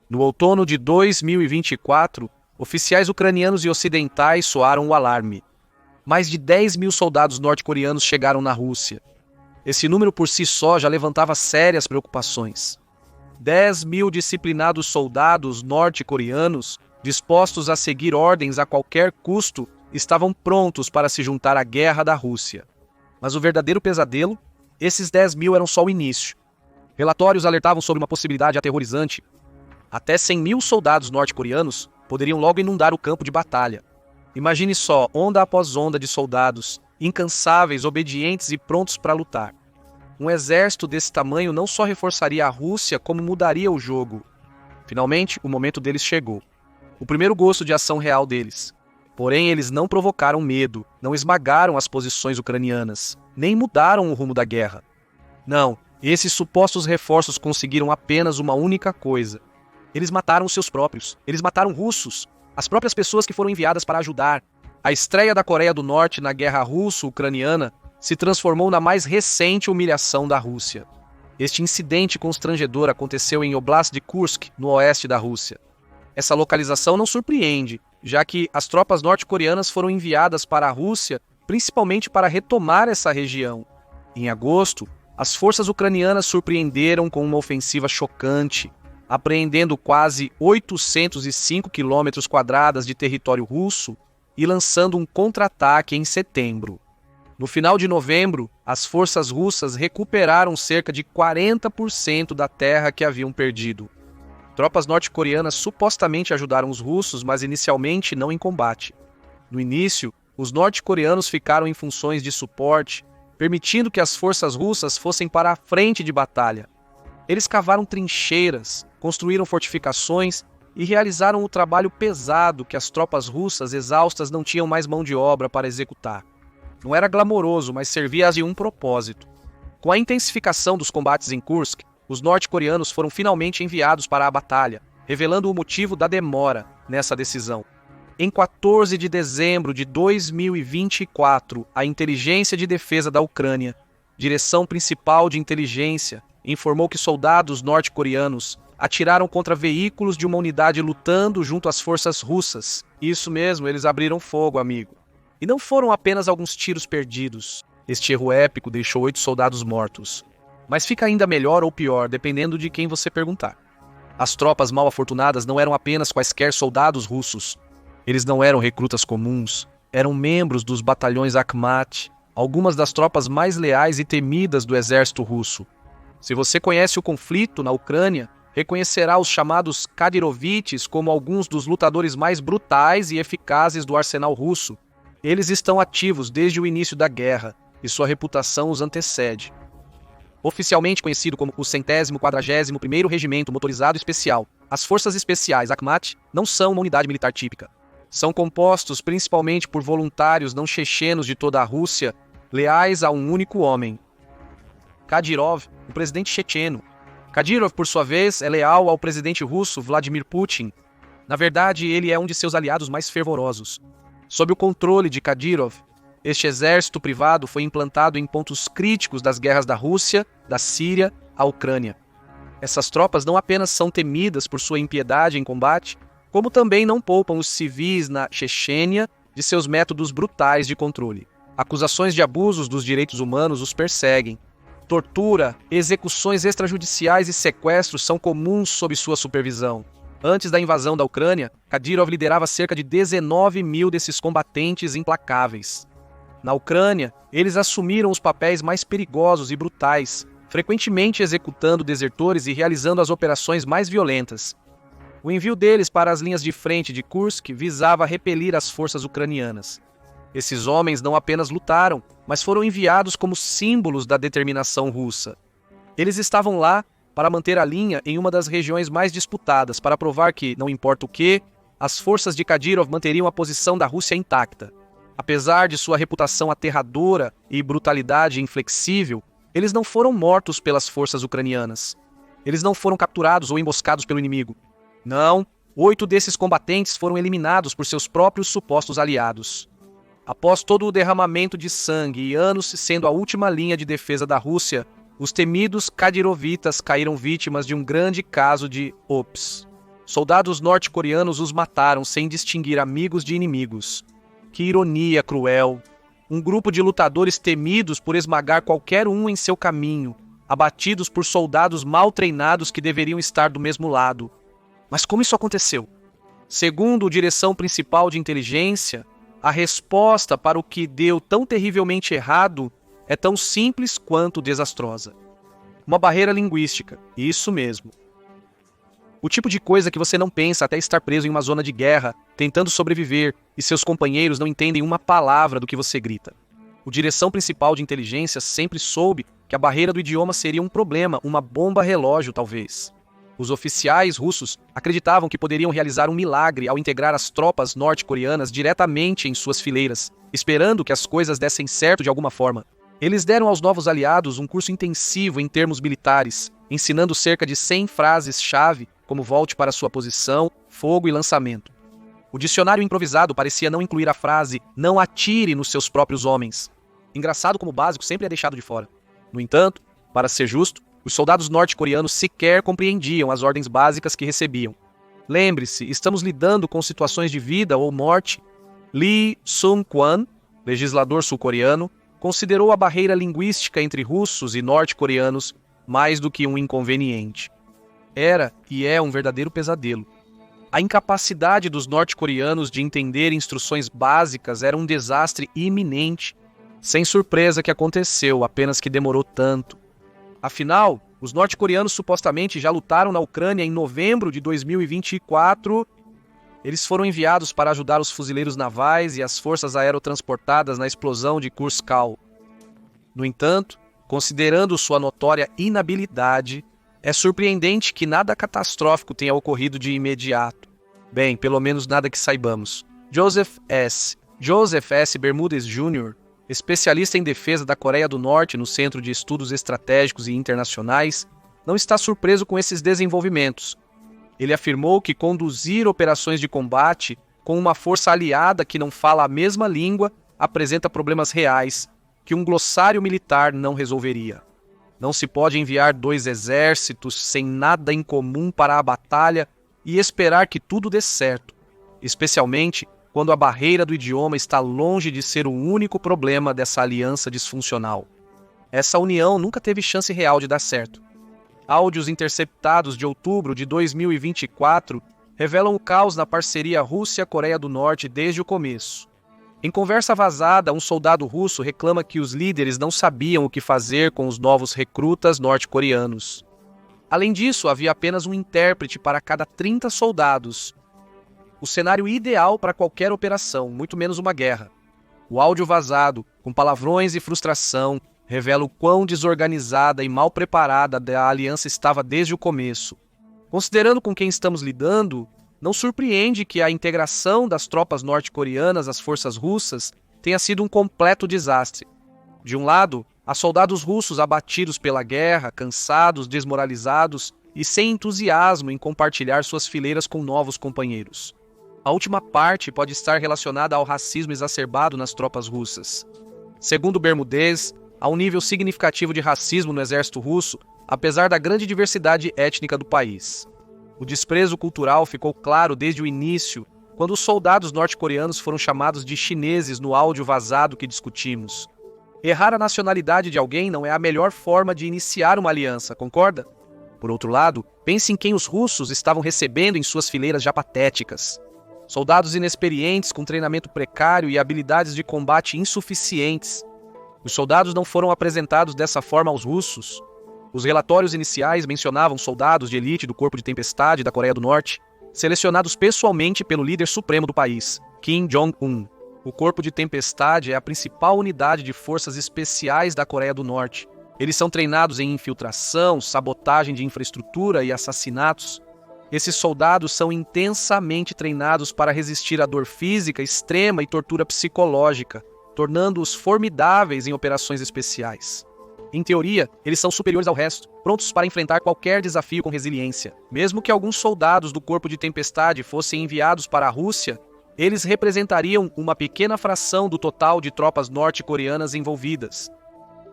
No outono de 2024, oficiais ucranianos e ocidentais soaram o alarme. Mais de 10 mil soldados norte-coreanos chegaram na Rússia. Esse número por si só já levantava sérias preocupações. 10 mil disciplinados soldados norte-coreanos, dispostos a seguir ordens a qualquer custo, estavam prontos para se juntar à guerra da Rússia. Mas o verdadeiro pesadelo, esses 10 mil eram só o início. Relatórios alertavam sobre uma possibilidade aterrorizante. Até 100 mil soldados norte-coreanos poderiam logo inundar o campo de batalha. Imagine só, onda após onda de soldados, incansáveis, obedientes e prontos para lutar. Um exército desse tamanho não só reforçaria a Rússia, como mudaria o jogo. Finalmente, o momento deles chegou. O primeiro gosto de ação real deles. Porém, eles não provocaram medo, não esmagaram as posições ucranianas, nem mudaram o rumo da guerra. Não, esses supostos reforços conseguiram apenas uma única coisa. Eles mataram os seus próprios. Eles mataram russos, as próprias pessoas que foram enviadas para ajudar. A estreia da Coreia do Norte na guerra russo-ucraniana se transformou na mais recente humilhação da Rússia. Este incidente constrangedor aconteceu em Oblast de Kursk, no oeste da Rússia. Essa localização não surpreende, já que as tropas norte-coreanas foram enviadas para a Rússia principalmente para retomar essa região. Em agosto, as forças ucranianas surpreenderam com uma ofensiva chocante, apreendendo quase 805 quilômetros quadrados de território russo e lançando um contra-ataque em setembro. No final de novembro, as forças russas recuperaram cerca de 40% da terra que haviam perdido. Tropas norte-coreanas supostamente ajudaram os russos, mas inicialmente não em combate. No início, os norte-coreanos ficaram em funções de suporte, permitindo que as forças russas fossem para a frente de batalha. Eles cavaram trincheiras, construíram fortificações e realizaram o trabalho pesado que as tropas russas exaustas não tinham mais mão de obra para executar. Não era glamouroso, mas servia de um propósito. Com a intensificação dos combates em Kursk, os norte-coreanos foram finalmente enviados para a batalha, revelando o motivo da demora nessa decisão. Em 14 de dezembro de 2024, a Inteligência de Defesa da Ucrânia, Direção Principal de Inteligência, informou que soldados norte-coreanos atiraram contra veículos de uma unidade lutando junto às forças russas. Isso mesmo, eles abriram fogo, amigo. E não foram apenas alguns tiros perdidos. Este erro épico deixou 8 soldados mortos. Mas fica ainda melhor ou pior, dependendo de quem você perguntar. As tropas mal afortunadas não eram apenas quaisquer soldados russos. Eles não eram recrutas comuns, eram membros dos batalhões Akhmat, algumas das tropas mais leais e temidas do exército russo. Se você conhece o conflito na Ucrânia, reconhecerá os chamados Kadyrovites como alguns dos lutadores mais brutais e eficazes do arsenal russo. Eles estão ativos desde o início da guerra, e sua reputação os antecede. Oficialmente conhecido como o 141º Regimento Motorizado Especial, as Forças Especiais Akhmat não são uma unidade militar típica. São compostos principalmente por voluntários não chechenos de toda a Rússia, leais a um único homem. Kadyrov, o presidente checheno. Kadyrov, por sua vez, é leal ao presidente russo Vladimir Putin. Na verdade, ele é um de seus aliados mais fervorosos. Sob o controle de Kadyrov, este exército privado foi implantado em pontos críticos das guerras da Rússia, da Síria, à Ucrânia. Essas tropas não apenas são temidas por sua impiedade em combate, como também não poupam os civis na Chechênia de seus métodos brutais de controle. Acusações de abusos dos direitos humanos os perseguem. Tortura, execuções extrajudiciais e sequestros são comuns sob sua supervisão. Antes da invasão da Ucrânia, Kadyrov liderava cerca de 19 mil desses combatentes implacáveis. Na Ucrânia, eles assumiram os papéis mais perigosos e brutais, frequentemente executando desertores e realizando as operações mais violentas. O envio deles para as linhas de frente de Kursk visava repelir as forças ucranianas. Esses homens não apenas lutaram, mas foram enviados como símbolos da determinação russa. Eles estavam lá para manter a linha em uma das regiões mais disputadas, para provar que, não importa o que, as forças de Kadyrov manteriam a posição da Rússia intacta. Apesar de sua reputação aterradora e brutalidade inflexível, eles não foram mortos pelas forças ucranianas. Eles não foram capturados ou emboscados pelo inimigo. Não, 8 desses combatentes foram eliminados por seus próprios supostos aliados. Após todo o derramamento de sangue e anos sendo a última linha de defesa da Rússia, os temidos Kadyrovitas caíram vítimas de um grande caso de ops. Soldados norte-coreanos os mataram sem distinguir amigos de inimigos. Que ironia cruel! Um grupo de lutadores temidos por esmagar qualquer um em seu caminho, abatidos por soldados mal treinados que deveriam estar do mesmo lado. Mas como isso aconteceu? Segundo a Direção Principal de Inteligência, a resposta para o que deu tão terrivelmente errado é tão simples quanto desastrosa. Uma barreira linguística, isso mesmo. O tipo de coisa que você não pensa até estar preso em uma zona de guerra, tentando sobreviver, e seus companheiros não entendem uma palavra do que você grita. O Direção Principal de Inteligência sempre soube que a barreira do idioma seria um problema, uma bomba relógio talvez. Os oficiais russos acreditavam que poderiam realizar um milagre ao integrar as tropas norte-coreanas diretamente em suas fileiras, esperando que as coisas dessem certo de alguma forma. Eles deram aos novos aliados um curso intensivo em termos militares, ensinando cerca de 100 frases-chave, como volte para sua posição, fogo e lançamento. O dicionário improvisado parecia não incluir a frase "não atire nos seus próprios homens". Engraçado como o básico sempre é deixado de fora. No entanto, para ser justo, os soldados norte-coreanos sequer compreendiam as ordens básicas que recebiam. Lembre-se, estamos lidando com situações de vida ou morte. Lee Sung-kwan, legislador sul-coreano, considerou a barreira linguística entre russos e norte-coreanos mais do que um inconveniente. Era e é um verdadeiro pesadelo. A incapacidade dos norte-coreanos de entender instruções básicas era um desastre iminente. Sem surpresa que aconteceu, apenas que demorou tanto. Afinal, os norte-coreanos supostamente já lutaram na Ucrânia em novembro de 2024. Eles foram enviados para ajudar os fuzileiros navais e as forças aerotransportadas na explosão de Kurskal. No entanto, considerando sua notória inabilidade, é surpreendente que nada catastrófico tenha ocorrido de imediato. Bem, pelo menos nada que saibamos. Joseph S. Bermudez Jr., especialista em defesa da Coreia do Norte no Centro de Estudos Estratégicos e Internacionais, não está surpreso com esses desenvolvimentos. Ele afirmou que conduzir operações de combate com uma força aliada que não fala a mesma língua apresenta problemas reais que um glossário militar não resolveria. Não se pode enviar 2 exércitos sem nada em comum para a batalha e esperar que tudo dê certo, especialmente quando a barreira do idioma está longe de ser o único problema dessa aliança disfuncional. Essa união nunca teve chance real de dar certo. Áudios interceptados de outubro de 2024 revelam o caos na parceria Rússia-Coreia do Norte desde o começo. Em conversa vazada, um soldado russo reclama que os líderes não sabiam o que fazer com os novos recrutas norte-coreanos. Além disso, havia apenas um intérprete para cada 30 soldados. O cenário ideal para qualquer operação, muito menos uma guerra. O áudio vazado, com palavrões e frustração, revela o quão desorganizada e mal preparada a aliança estava desde o começo. Considerando com quem estamos lidando, não surpreende que a integração das tropas norte-coreanas às forças russas tenha sido um completo desastre. De um lado, há soldados russos abatidos pela guerra, cansados, desmoralizados e sem entusiasmo em compartilhar suas fileiras com novos companheiros. A última parte pode estar relacionada ao racismo exacerbado nas tropas russas. Segundo Bermudez, há um nível significativo de racismo no exército russo, apesar da grande diversidade étnica do país. O desprezo cultural ficou claro desde o início, quando os soldados norte-coreanos foram chamados de chineses no áudio vazado que discutimos. Errar a nacionalidade de alguém não é a melhor forma de iniciar uma aliança, concorda? Por outro lado, pense em quem os russos estavam recebendo em suas fileiras já patéticas. Soldados inexperientes com treinamento precário e habilidades de combate insuficientes. Os soldados não foram apresentados dessa forma aos russos. Os relatórios iniciais mencionavam soldados de elite do Corpo de Tempestade da Coreia do Norte, selecionados pessoalmente pelo líder supremo do país, Kim Jong-un. O Corpo de Tempestade é a principal unidade de forças especiais da Coreia do Norte. Eles são treinados em infiltração, sabotagem de infraestrutura e assassinatos. Esses soldados são intensamente treinados para resistir à dor física extrema e tortura psicológica, tornando-os formidáveis em operações especiais. Em teoria, eles são superiores ao resto, prontos para enfrentar qualquer desafio com resiliência. Mesmo que alguns soldados do Corpo de Tempestade fossem enviados para a Rússia, eles representariam uma pequena fração do total de tropas norte-coreanas envolvidas.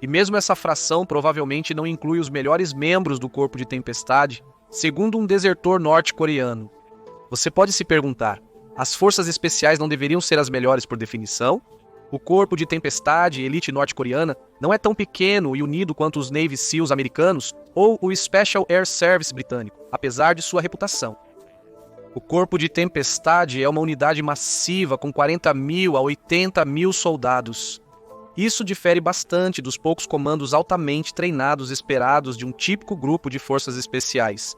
E mesmo essa fração provavelmente não inclui os melhores membros do Corpo de Tempestade, segundo um desertor norte-coreano. Você pode se perguntar, as forças especiais não deveriam ser as melhores por definição? O corpo de tempestade elite norte-coreana não é tão pequeno e unido quanto os Navy SEALs americanos ou o Special Air Service britânico, apesar de sua reputação. O corpo de tempestade é uma unidade massiva com 40.000 a 80.000 soldados. Isso difere bastante dos poucos comandos altamente treinados esperados de um típico grupo de forças especiais.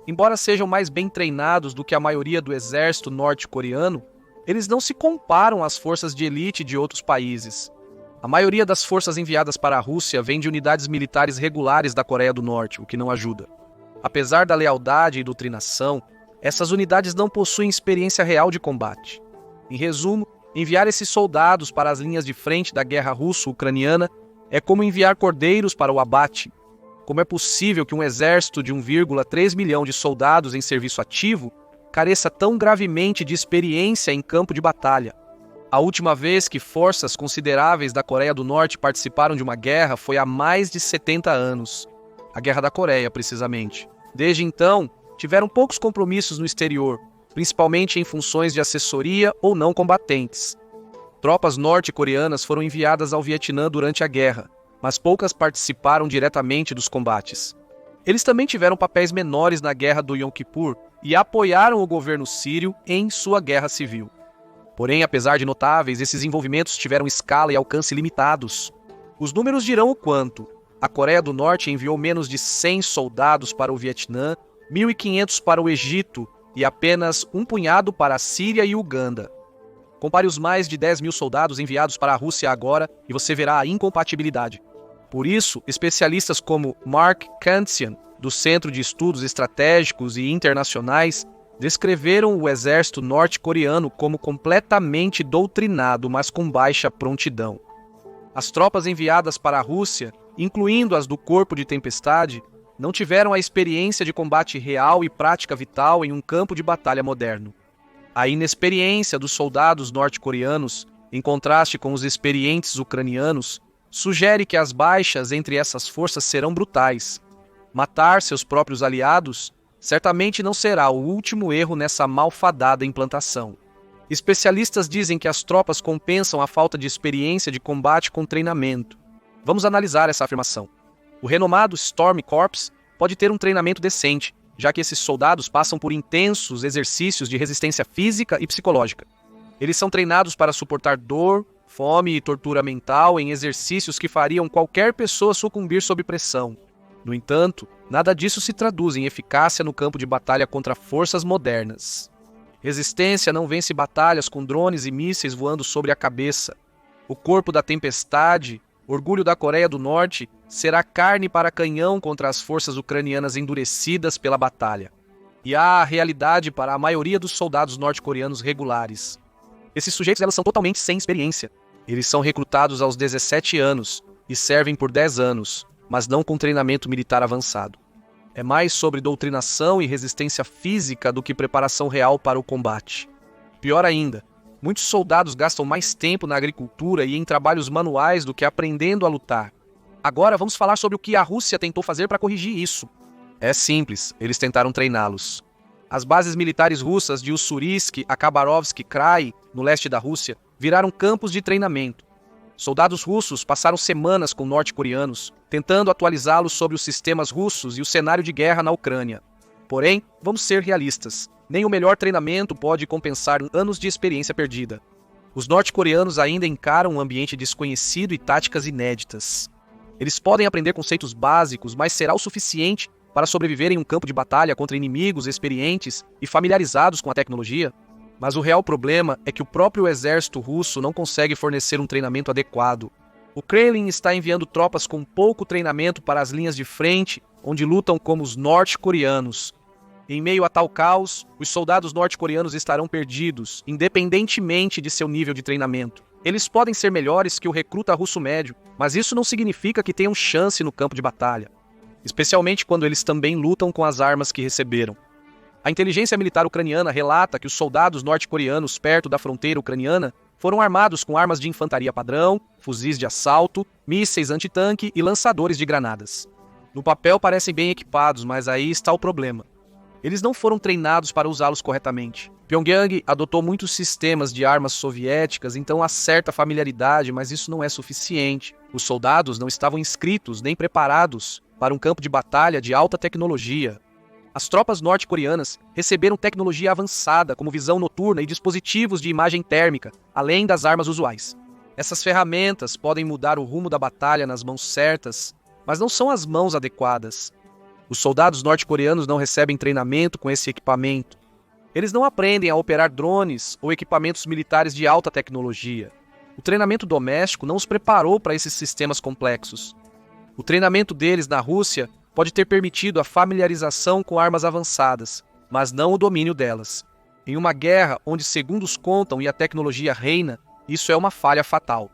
Embora sejam mais bem treinados do que a maioria do exército norte-coreano, eles não se comparam às forças de elite de outros países. A maioria das forças enviadas para a Rússia vem de unidades militares regulares da Coreia do Norte, o que não ajuda. Apesar da lealdade e doutrinação, essas unidades não possuem experiência real de combate. Em resumo, enviar esses soldados para as linhas de frente da guerra russo-ucraniana é como enviar cordeiros para o abate. Como é possível que um exército de 1,3 milhão de soldados em serviço ativo careça tão gravemente de experiência em campo de batalha? A última vez que forças consideráveis da Coreia do Norte participaram de uma guerra foi há mais de 70 anos. A Guerra da Coreia, precisamente. Desde então, tiveram poucos compromissos no exterior, principalmente em funções de assessoria ou não combatentes. Tropas norte-coreanas foram enviadas ao Vietnã durante a guerra, mas poucas participaram diretamente dos combates. Eles também tiveram papéis menores na Guerra do Yom Kippur e apoiaram o governo sírio em sua guerra civil. Porém, apesar de notáveis, esses envolvimentos tiveram escala e alcance limitados. Os números dirão o quanto. A Coreia do Norte enviou menos de 100 soldados para o Vietnã, 1.500 para o Egito e apenas um punhado para a Síria e Uganda. Compare os mais de 10.000 soldados enviados para a Rússia agora e você verá a incompatibilidade. Por isso, especialistas como Mark Kantsian, do Centro de Estudos Estratégicos e Internacionais, descreveram o exército norte-coreano como completamente doutrinado, mas com baixa prontidão. As tropas enviadas para a Rússia, incluindo as do Corpo de Tempestade, não tiveram a experiência de combate real e prática vital em um campo de batalha moderno. A inexperiência dos soldados norte-coreanos, em contraste com os experientes ucranianos, sugere que as baixas entre essas forças serão brutais. Matar seus próprios aliados certamente não será o último erro nessa malfadada implantação. Especialistas dizem que as tropas compensam a falta de experiência de combate com treinamento. Vamos analisar essa afirmação. O renomado Storm Corps pode ter um treinamento decente, já que esses soldados passam por intensos exercícios de resistência física e psicológica. Eles são treinados para suportar dor, fome e tortura mental em exercícios que fariam qualquer pessoa sucumbir sob pressão. No entanto, nada disso se traduz em eficácia no campo de batalha contra forças modernas. Resistência não vence batalhas com drones e mísseis voando sobre a cabeça. O corpo da tempestade, orgulho da Coreia do Norte, será carne para canhão contra as forças ucranianas endurecidas pela batalha. E há a realidade para a maioria dos soldados norte-coreanos regulares. Esses sujeitos elas são totalmente sem experiência. Eles são recrutados aos 17 anos e servem por 10 anos, mas não com treinamento militar avançado. É mais sobre doutrinação e resistência física do que preparação real para o combate. Pior ainda, muitos soldados gastam mais tempo na agricultura e em trabalhos manuais do que aprendendo a lutar. Agora vamos falar sobre o que a Rússia tentou fazer para corrigir isso. É simples, eles tentaram treiná-los. As bases militares russas de Ussurisk a Khabarovsk Krai, no leste da Rússia, viraram campos de treinamento. Soldados russos passaram semanas com norte-coreanos, tentando atualizá-los sobre os sistemas russos e o cenário de guerra na Ucrânia. Porém, vamos ser realistas. Nem o melhor treinamento pode compensar anos de experiência perdida. Os norte-coreanos ainda encaram um ambiente desconhecido e táticas inéditas. Eles podem aprender conceitos básicos, mas será o suficiente para sobreviver em um campo de batalha contra inimigos experientes e familiarizados com a tecnologia? Mas o real problema é que o próprio exército russo não consegue fornecer um treinamento adequado. O Kremlin está enviando tropas com pouco treinamento para as linhas de frente, onde lutam como os norte-coreanos. Em meio a tal caos, os soldados norte-coreanos estarão perdidos, independentemente de seu nível de treinamento. Eles podem ser melhores que o recruta russo médio, mas isso não significa que tenham chance no campo de batalha, especialmente quando eles também lutam com as armas que receberam. A inteligência militar ucraniana relata que os soldados norte-coreanos perto da fronteira ucraniana foram armados com armas de infantaria padrão, fuzis de assalto, mísseis antitanque e lançadores de granadas. No papel parecem bem equipados, mas aí está o problema. Eles não foram treinados para usá-los corretamente. Pyongyang adotou muitos sistemas de armas soviéticas, então há certa familiaridade, mas isso não é suficiente. Os soldados não estavam inscritos nem preparados para um campo de batalha de alta tecnologia. As tropas norte-coreanas receberam tecnologia avançada, como visão noturna e dispositivos de imagem térmica, além das armas usuais. Essas ferramentas podem mudar o rumo da batalha nas mãos certas, mas não são as mãos adequadas. Os soldados norte-coreanos não recebem treinamento com esse equipamento. Eles não aprendem a operar drones ou equipamentos militares de alta tecnologia. O treinamento doméstico não os preparou para esses sistemas complexos. O treinamento deles na Rússia pode ter permitido a familiarização com armas avançadas, mas não o domínio delas. Em uma guerra onde segundos contam e a tecnologia reina, isso é uma falha fatal.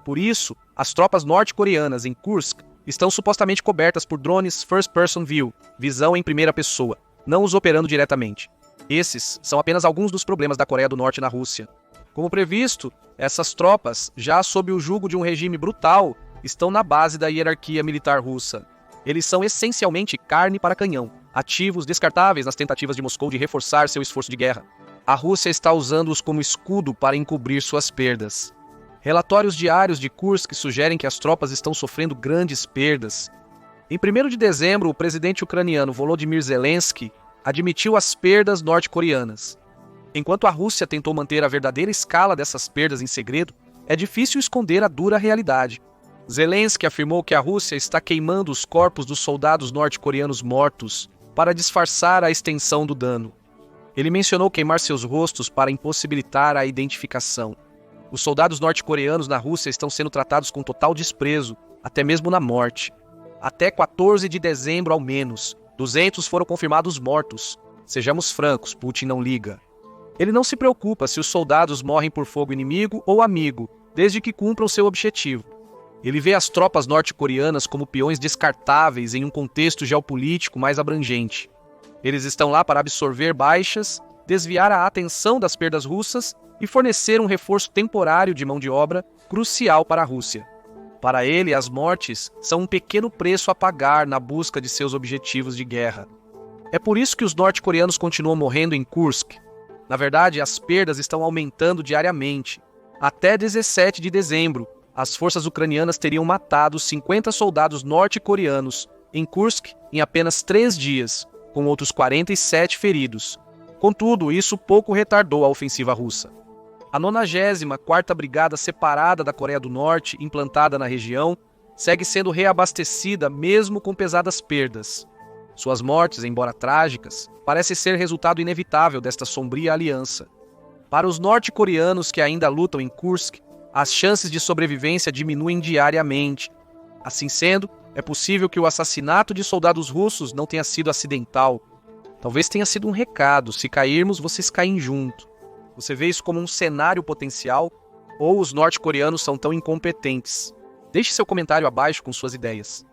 Por isso, as tropas norte-coreanas em Kursk estão supostamente cobertas por drones First Person View, visão em primeira pessoa, não os operando diretamente. Esses são apenas alguns dos problemas da Coreia do Norte na Rússia. Como previsto, essas tropas, já sob o jugo de um regime brutal, estão na base da hierarquia militar russa. Eles são essencialmente carne para canhão, ativos descartáveis nas tentativas de Moscou de reforçar seu esforço de guerra. A Rússia está usando-os como escudo para encobrir suas perdas. Relatórios diários de Kursk sugerem que as tropas estão sofrendo grandes perdas. Em 1º de dezembro, o presidente ucraniano Volodymyr Zelensky admitiu as perdas norte-coreanas. Enquanto a Rússia tentou manter a verdadeira escala dessas perdas em segredo, é difícil esconder a dura realidade. Zelensky afirmou que a Rússia está queimando os corpos dos soldados norte-coreanos mortos para disfarçar a extensão do dano. Ele mencionou queimar seus rostos para impossibilitar a identificação. Os soldados norte-coreanos na Rússia estão sendo tratados com total desprezo, até mesmo na morte. Até 14 de dezembro, ao menos, 200 foram confirmados mortos. Sejamos francos, Putin não liga. Ele não se preocupa se os soldados morrem por fogo inimigo ou amigo, desde que cumpram seu objetivo. Ele vê as tropas norte-coreanas como peões descartáveis em um contexto geopolítico mais abrangente. Eles estão lá para absorver baixas, desviar a atenção das perdas russas e fornecer um reforço temporário de mão de obra crucial para a Rússia. Para ele, as mortes são um pequeno preço a pagar na busca de seus objetivos de guerra. É por isso que os norte-coreanos continuam morrendo em Kursk. Na verdade, as perdas estão aumentando diariamente. Até 17 de dezembro, as forças ucranianas teriam matado 50 soldados norte-coreanos em Kursk em apenas 3 dias, com outros 47 feridos. Contudo, isso pouco retardou a ofensiva russa. A 94ª Brigada separada da Coreia do Norte, implantada na região, segue sendo reabastecida mesmo com pesadas perdas. Suas mortes, embora trágicas, parecem ser resultado inevitável desta sombria aliança. Para os norte-coreanos que ainda lutam em Kursk, as chances de sobrevivência diminuem diariamente. Assim sendo, é possível que o assassinato de soldados russos não tenha sido acidental. Talvez tenha sido um recado: se cairmos, vocês caem junto. Você vê isso como um cenário potencial, ou os norte-coreanos são tão incompetentes? Deixe seu comentário abaixo com suas ideias.